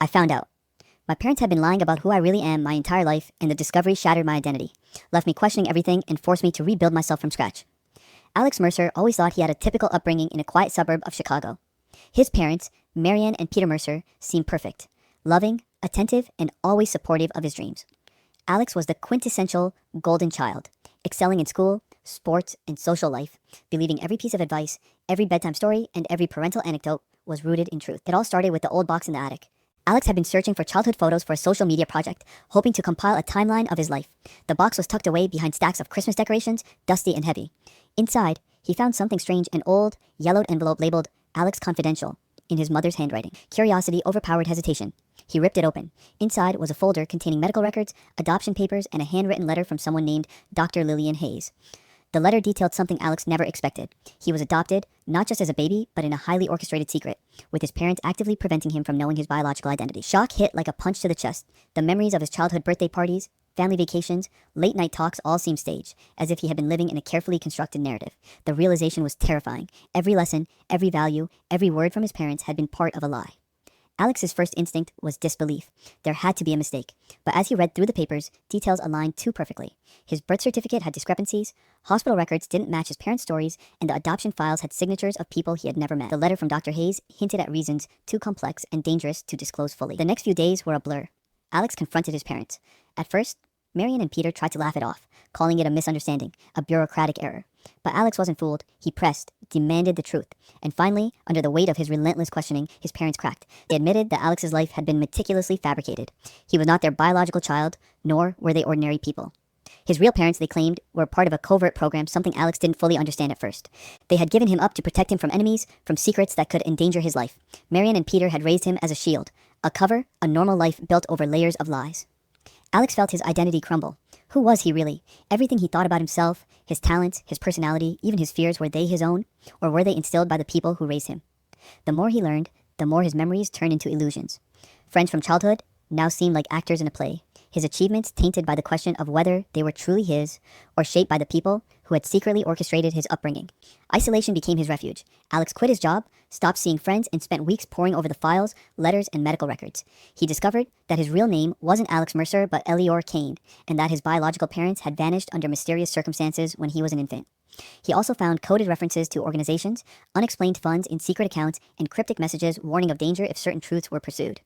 I found out. My parents had been lying about who I really am my entire life, and the discovery shattered my identity, left me questioning everything, and forced me to rebuild myself from scratch. Alex Mercer always thought he had a typical upbringing in a quiet suburb of Chicago. His parents, Marianne and Peter Mercer, seemed perfect, loving, attentive, and always supportive of his dreams. Alex was the quintessential golden child, excelling in school, sports, and social life, believing every piece of advice, every bedtime story, and every parental anecdote was rooted in truth. It all started with the old box in the attic. Alex had been searching for childhood photos for a social media project, hoping to compile a timeline of his life. The box was tucked away behind stacks of Christmas decorations, dusty and heavy. Inside, he found something strange, an old, yellowed envelope labeled Alex Confidential in his mother's handwriting. Curiosity overpowered hesitation. He ripped it open. Inside was a folder containing medical records, adoption papers, and a handwritten letter from someone named Dr. Lillian Hayes. The letter detailed something Alex never expected. He was adopted, not just as a baby, but in a highly orchestrated secret, with his parents actively preventing him from knowing his biological identity. Shock hit like a punch to the chest. The memories of his childhood birthday parties, family vacations, late-night talks all seemed staged, as if he had been living in a carefully constructed narrative. The realization was terrifying. Every lesson, every value, every word from his parents had been part of a lie. Alex's first instinct was disbelief. There had to be a mistake. But as he read through the papers, details aligned too perfectly. His birth certificate had discrepancies, hospital records didn't match his parents' stories, and the adoption files had signatures of people he had never met. The letter from Dr. Hayes hinted at reasons too complex and dangerous to disclose fully. The next few days were a blur. Alex confronted his parents. At first, Marian and Peter tried to laugh it off, calling it a misunderstanding, a bureaucratic error. But Alex wasn't fooled. He pressed, demanded the truth. And finally, under the weight of his relentless questioning, his parents cracked. They admitted that Alex's life had been meticulously fabricated. He was not their biological child, nor were they ordinary people. His real parents, they claimed, were part of a covert program, something Alex didn't fully understand at first. They had given him up to protect him from enemies, from secrets that could endanger his life. Marian and Peter had raised him as a shield, a cover, a normal life built over layers of lies. Alex felt his identity crumble. Who was he really? Everything he thought about himself, his talents, his personality, even his fears, were they his own? Or were they instilled by the people who raised him? The more he learned, the more his memories turned into illusions. Friends from childhood now seemed like actors in a play. His achievements tainted by the question of whether they were truly his, or shaped by the people who had secretly orchestrated his upbringing. Isolation became his refuge. Alex quit his job, stopped seeing friends, and spent weeks poring over the files, letters, and medical records. He discovered that his real name wasn't Alex Mercer, but Elior Kane, and that his biological parents had vanished under mysterious circumstances when he was an infant. He also found coded references to organizations, unexplained funds in secret accounts, and cryptic messages warning of danger if certain truths were pursued.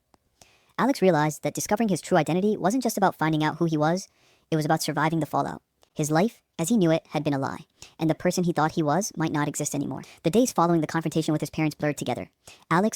Alex realized that discovering his true identity wasn't just about finding out who he was, it was about surviving the fallout. His life, as he knew it, had been a lie, and the person he thought he was might not exist anymore. The days following the confrontation with his parents blurred together. Alex